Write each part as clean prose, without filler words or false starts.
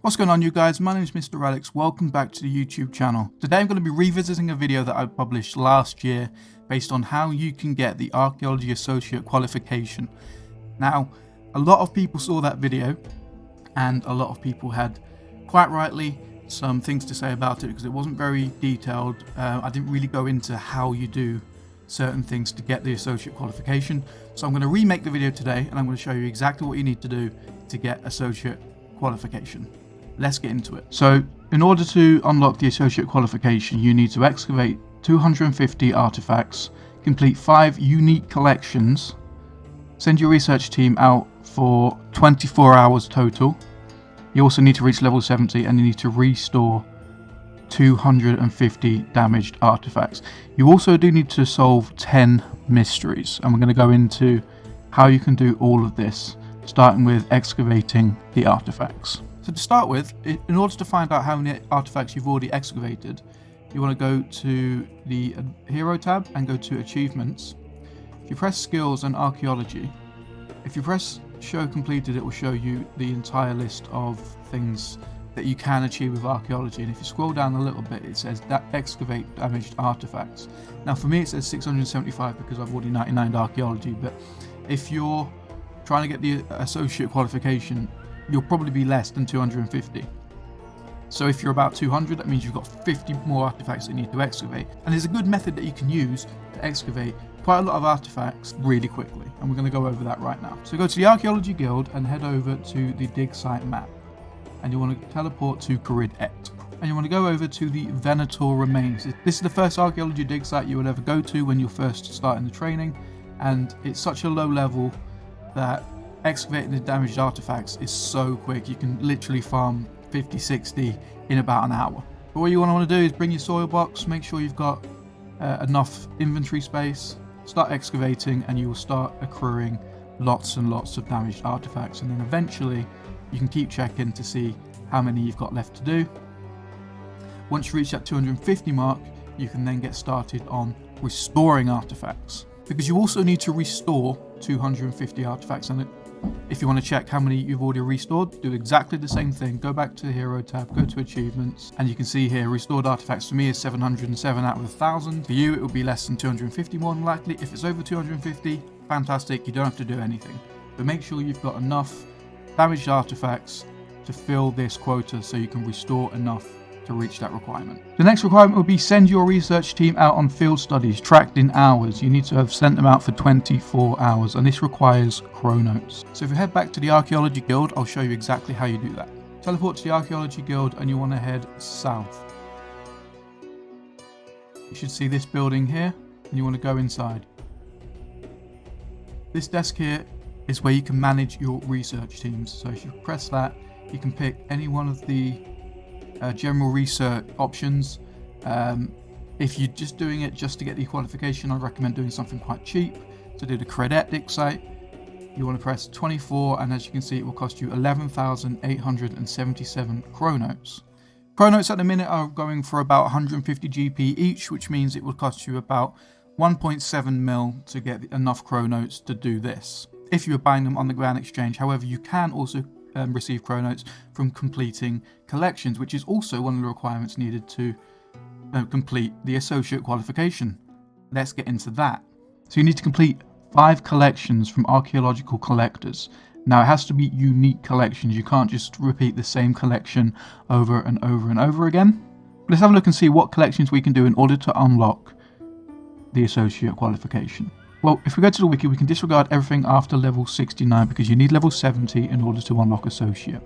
What's going on, you guys? My name is Mr. Relliks. Welcome back to the YouTube channel. Today I'm going to be revisiting a video that I published last year based on how you can get the Archaeology Associate Qualification. Now, a lot of people saw that video and a lot of people had, quite rightly, some things to say about it because it wasn't very detailed. I didn't really go into how you do certain things to get the Associate Qualification. So I'm going to remake the video today and I'm going to show you exactly what you need to do to get Associate Qualification. Let's get into it. So in order to unlock the Associate Qualification, you need to excavate 250 artifacts, complete 5 unique collections, send your research team out for 24 hours total. You also need to reach level 70 and you need to restore 250 damaged artifacts. You also do need to solve 10 mysteries, and we're going to go into how you can do all of this, starting with excavating the artifacts. So to start with, in order to find out how many artifacts you've already excavated, you want to go to the Hero tab and go to Achievements. If you press Skills and Archaeology, if you press Show Completed, it will show you the entire list of things that you can achieve with Archaeology. And if you scroll down a little bit, it says that excavate damaged artifacts. Now for me it says 675 because I've already 99'd Archaeology, but if you're trying to get the Associate Qualification, you'll probably be less than 250. So if you're about 200, that means you've got 50 more artifacts that you need to excavate. And there's a good method that you can use to excavate quite a lot of artifacts really quickly, and we're going to go over that right now. So go to the Archaeology Guild and head over to the dig site map, and you want to teleport to Qualification, and you want to go over to the Venator Remains. This is the first archaeology dig site you will ever go to when you're first starting the training, and it's such a low level that excavating the damaged artifacts is so quick. You can literally farm 50-60 in about an hour. But what you want to do is bring your soil box, make sure you've got enough inventory space, start excavating, and you will start accruing lots and lots of damaged artifacts, and then eventually you can keep checking to see how many you've got left to do. Once you reach that 250 mark, you can then get started on restoring artifacts, because you also need to restore 250 artifacts. And if you want to check how many you've already restored, do exactly the same thing. Go back to the Hero tab, go to Achievements, and you can see here restored artifacts for me is 707 out of 1,000. For you it will be less than 250 more than likely. If it's over 250, fantastic, you don't have to do anything. But make sure you've got enough damaged artifacts to fill this quota so you can restore enough to reach that requirement. The next requirement will be send your research team out on field studies tracked in hours. You need to have sent them out for 24 hours, and this requires chronotes. So if you head back to the Archaeology Guild, I'll show you exactly how you do that. Teleport to the Archaeology Guild and you want to head south. You should see this building here and you want to go inside. This desk here is where you can manage your research teams. So if you press that, you can pick any one of the general research options. If you're just doing it just to get the qualification, I recommend doing something quite cheap. To do the Dig site, you want to press 24, and as you can see, it will cost you 11,877 chronotes. Chronotes at the minute are going for about 150 GP each, which means it will cost you about 1.7 mil to get enough chronotes to do this, if you are buying them on the Grand Exchange. However, you can also receive chronotes from completing collections, which is also one of the requirements needed to complete the Associate Qualification. Let's get into that. So you need to complete 5 collections from archaeological collectors. Now it has to be unique collections. You can't just repeat the same collection over and over and over again. Let's have a look and see what collections we can do in order to unlock the Associate Qualification. Well, if we go to the wiki, we can disregard everything after level 69 because you need level 70 in order to unlock Associate.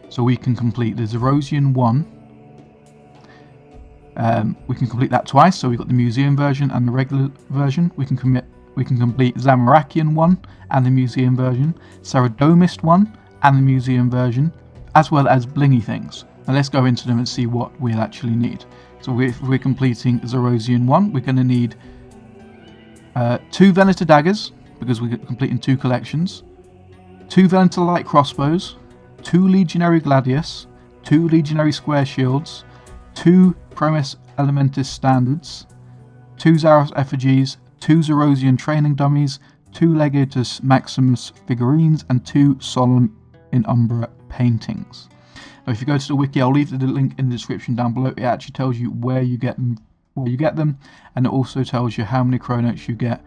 So we can complete the Zerosian 1. We can complete that twice, so we've got the museum version and the regular version. We can complete Zamarakian 1 and the museum version, Saradomist 1 and the museum version, as well as blingy things. Now let's go into them and see what we'll actually need. So if we're completing Zerosian 1, we're going to need 2 Venator daggers, because we're completing 2 collections, 2 Venator light crossbows, 2 Legionary gladius, 2 Legionary square shields, 2 Promis Elementis standards, 2 Zaros effigies, 2 Zerosian training dummies, 2 Legatus Maximus figurines, and 2 Solemn in Umbra paintings. Now, if you go to the wiki, I'll leave the link in the description down below. It actually tells you where you get them, and it also tells you how many chronotes you get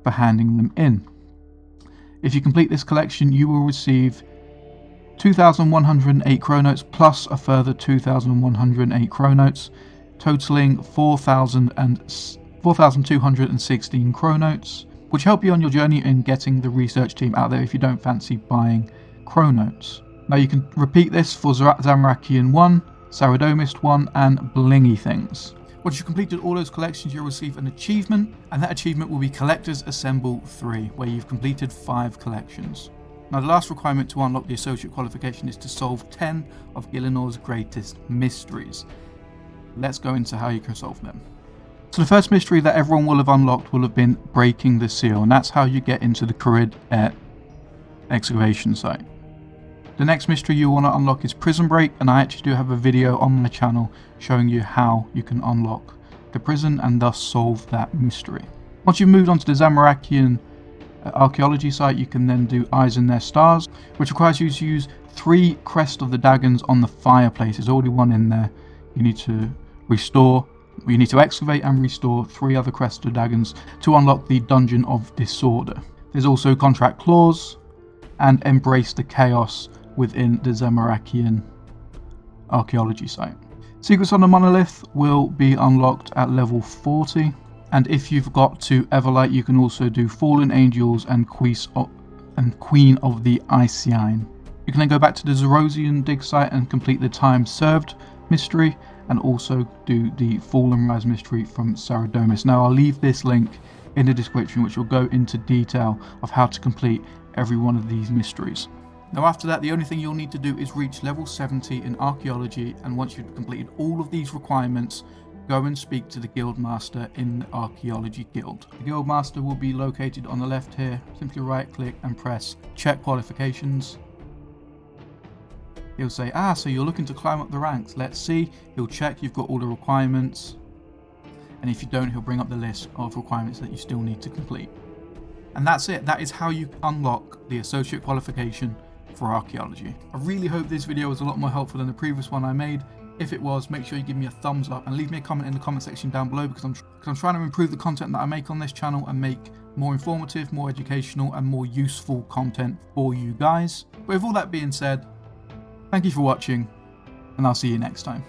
for handing them in. If you complete this collection, you will receive 2,108 chronotes plus a further 2,108 chronotes, totaling 4,216 chronotes, which help you on your journey in getting the research team out there if you don't fancy buying chronotes. Now you can repeat this for Zamorakian 1, Saradomist 1 and Blingy Things. Once you've completed all those collections, you'll receive an achievement, and that achievement will be Collectors Assemble 3, where you've completed 5 collections. Now the last requirement to unlock the associate qualification is to solve 10 of Illinois' greatest mysteries. Let's go into how you can solve them. So the first mystery that everyone will have unlocked will have been breaking the seal, and that's how you get into the Kurid excavation site. The next mystery you want to unlock is prison break, and I actually do have a video on my channel showing you how you can unlock the prison and thus solve that mystery. Once you've moved on to the Zamorakian Archaeology site, you can then do Eyes in Their Stars, which requires you to use 3 Crest of the Dagons on the fireplace. There's already one in there. You need to excavate and restore 3 other Crest of the Dagons to unlock the Dungeon of Disorder. There's also Contract Clause and Embrace the Chaos within the Zamorakian Archaeology site. Secrets on the Monolith will be unlocked at level 40, and if you've got to Everlight, you can also do Fallen Angels and Queen of the Icine. You can then go back to the Zerosian dig site and complete the Time Served mystery, and also do the Fallen Rise mystery from Saradomis. Now I'll leave this link in the description, which will go into detail of how to complete every one of these mysteries. Now after that, the only thing you'll need to do is reach level 70 in Archaeology, and once you've completed all of these requirements, go and speak to the Guildmaster in the Archaeology Guild. The Guildmaster will be located on the left here. Simply right click and press Check Qualifications. He'll say, so you're looking to climb up the ranks. Let's see. He'll check you've got all the requirements, and if you don't, he'll bring up the list of requirements that you still need to complete. And that's it. That is how you unlock the associate qualification for Archaeology. I really hope this video was a lot more helpful than the previous one I made. If it was, make sure you give me a thumbs up and leave me a comment in the comment section down below, because I'm trying to improve the content that I make on this channel and make more informative, more educational and more useful content for you guys. But with all that being said, thank you for watching, and I'll see you next time.